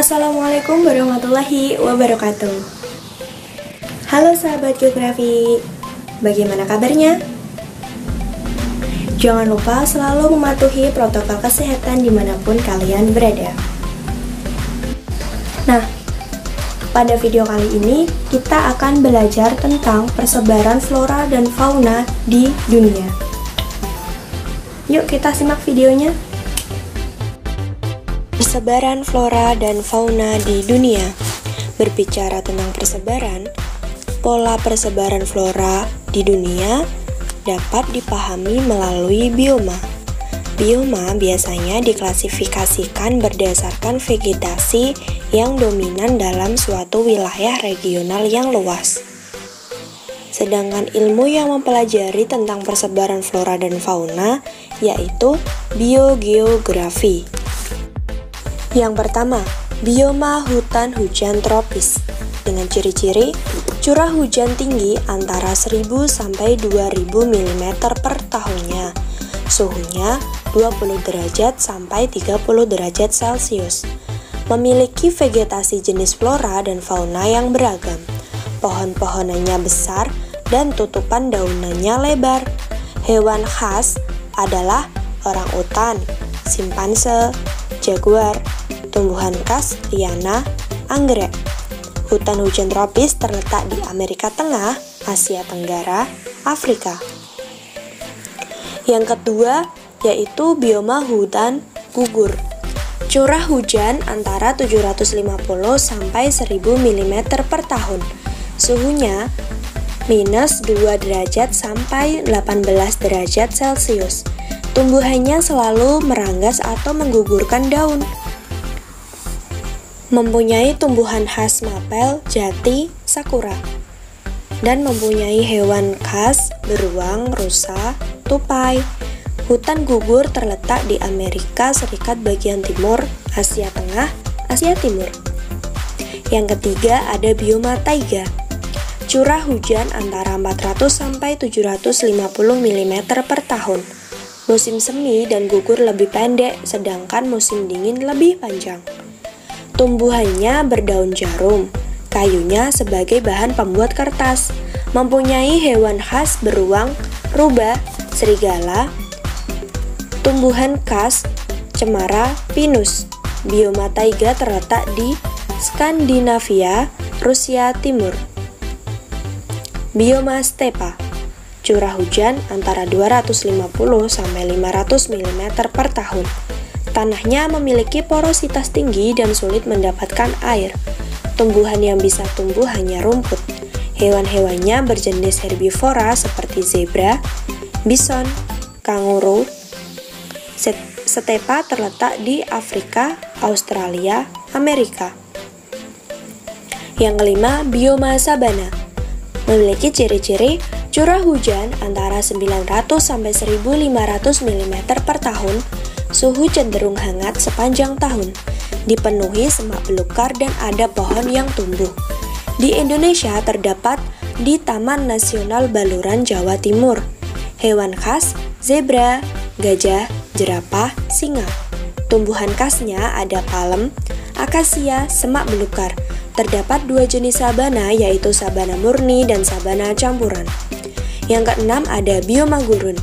Assalamualaikum warahmatullahi wabarakatuh. Halo sahabat geografi, bagaimana kabarnya? Jangan lupa selalu mematuhi protokol kesehatan dimanapun kalian berada. Nah, pada video kali ini kita akan belajar tentang persebaran flora dan fauna di dunia. Yuk kita simak videonya. Persebaran flora dan fauna di dunia. Berbicara tentang persebaran, pola persebaran flora di dunia dapat dipahami melalui bioma. Bioma biasanya diklasifikasikan berdasarkan vegetasi yang dominan dalam suatu wilayah regional yang luas. Sedangkan ilmu yang mempelajari tentang persebaran flora dan fauna yaitu biogeografi. Yang pertama, bioma hutan hujan tropis dengan ciri-ciri curah hujan tinggi antara 1000 sampai 2000 mm per tahunnya. Suhunya 20 derajat sampai 30 derajat Celcius. Memiliki vegetasi jenis flora dan fauna yang beragam. Pohon-pohonannya besar dan tutupan daunannya lebar. Hewan khas adalah orangutan, simpanse, jaguar. Tumbuhan khas liana, anggrek. Hutan hujan tropis terletak di Amerika Tengah, Asia Tenggara, Afrika. Yang kedua yaitu bioma hutan gugur. Curah hujan antara 750 sampai 1000 mm per tahun. Suhunya minus 2 derajat sampai 18 derajat Celcius. Tumbuhannya selalu meranggas atau menggugurkan daun. Mempunyai tumbuhan khas mapel, jati, sakura, dan mempunyai hewan khas beruang, rusa, tupai. Hutan gugur terletak di Amerika Serikat bagian timur, Asia Tengah, Asia Timur. Yang ketiga ada bioma taiga. Curah hujan antara 400 sampai 750 mm per tahun. Musim semi dan gugur lebih pendek, sedangkan musim dingin lebih panjang. Tumbuhannya berdaun jarum, kayunya sebagai bahan pembuat kertas, mempunyai hewan khas beruang, rubah, serigala, tumbuhan khas cemara, pinus. Bioma taiga terletak di Skandinavia, Rusia Timur. Bioma stepa. Curah hujan antara 250 sampai 500 mm per tahun. Tanahnya memiliki porositas tinggi dan sulit mendapatkan air. Tumbuhan yang bisa tumbuh hanya rumput. Hewan-hewannya berjenis herbivora seperti zebra, bison, kanguru. Stepa terletak di Afrika, Australia, Amerika. Yang kelima, bioma sabana. Memiliki ciri-ciri curah hujan antara 900 sampai 1500 mm per tahun. Suhu cenderung hangat sepanjang tahun, dipenuhi semak belukar dan ada pohon yang tumbuh. Di Indonesia terdapat di Taman Nasional Baluran, Jawa Timur. Hewan khas, zebra, gajah, jerapah, singa. Tumbuhan khasnya ada palem, akasia, semak belukar. Terdapat dua jenis sabana yaitu sabana murni dan sabana campuran. Yang keenam ada bioma gurun.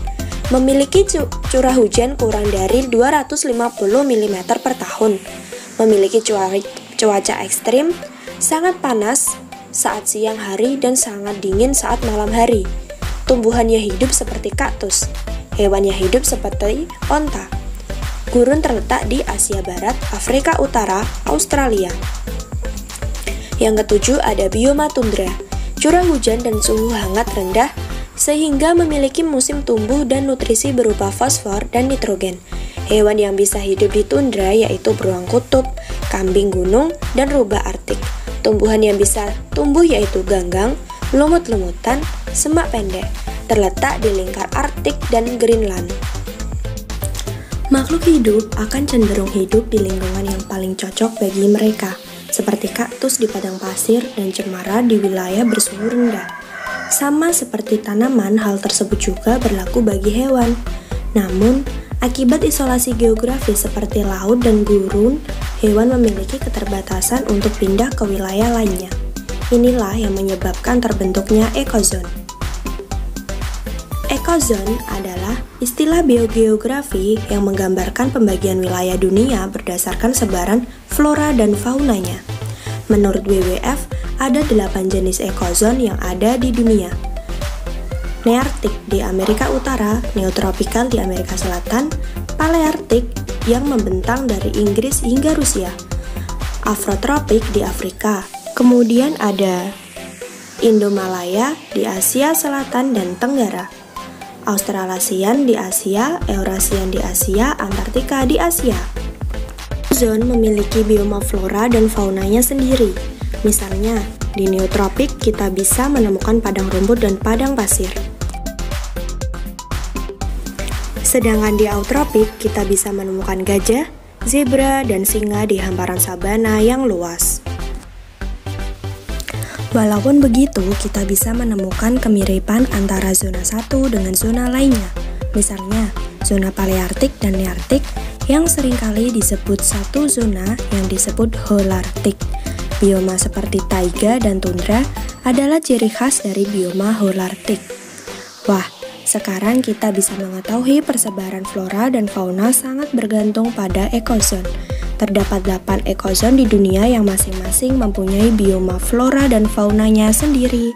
Memiliki curah hujan kurang dari 250 mm per tahun. Memiliki cuaca ekstrim, sangat panas saat siang hari dan sangat dingin saat malam hari. Tumbuhannya hidup seperti kaktus. Hewannya hidup seperti onta. Gurun terletak di Asia Barat, Afrika Utara, Australia. Yang ketujuh ada bioma tundra. Curah hujan dan suhu hangat rendah sehingga memiliki musim tumbuh dan nutrisi berupa fosfor dan nitrogen. Hewan yang bisa hidup di tundra yaitu beruang kutub, kambing gunung, dan rubah arktik. Tumbuhan yang bisa tumbuh yaitu ganggang, lumut-lumutan, semak pendek, terletak di lingkar Arktik dan Greenland. Makhluk hidup akan cenderung hidup di lingkungan yang paling cocok bagi mereka, seperti kaktus di padang pasir dan cemara di wilayah bersuhu rendah. Sama seperti tanaman, hal tersebut juga berlaku bagi hewan. Namun, Akibat isolasi geografis seperti laut dan gurun, hewan memiliki keterbatasan untuk pindah ke wilayah lainnya. Inilah yang menyebabkan terbentuknya ekozon. Ekozon adalah istilah biogeografi yang menggambarkan pembagian wilayah dunia berdasarkan sebaran flora dan faunanya. Menurut WWF, ada 8 jenis ekozon yang ada di dunia. Nearktik di Amerika Utara, Neotropikal di Amerika Selatan, Palearktik yang membentang dari Inggris hingga Rusia, Afrotropik di Afrika, kemudian ada Indomalaya di Asia Selatan dan Tenggara, Australasian di Asia, Eurasian di Asia, Antartika di Asia. Ekozon memiliki bioma flora dan faunanya sendiri. Misalnya, di neotropik kita bisa menemukan padang rumput dan padang pasir. Sedangkan di eutropik kita bisa menemukan gajah, zebra, dan singa di hamparan sabana yang luas. Walaupun begitu, kita bisa menemukan kemiripan antara zona satu dengan zona lainnya. Misalnya, zona Palearktik dan Nearktik yang seringkali disebut satu zona yang disebut Holarktik. Bioma seperti taiga dan tundra adalah ciri khas dari bioma Holarktik. Wah, sekarang kita bisa mengetahui persebaran flora dan fauna sangat bergantung pada ekozon. Terdapat 8 ekozon di dunia yang masing-masing mempunyai bioma flora dan faunanya sendiri.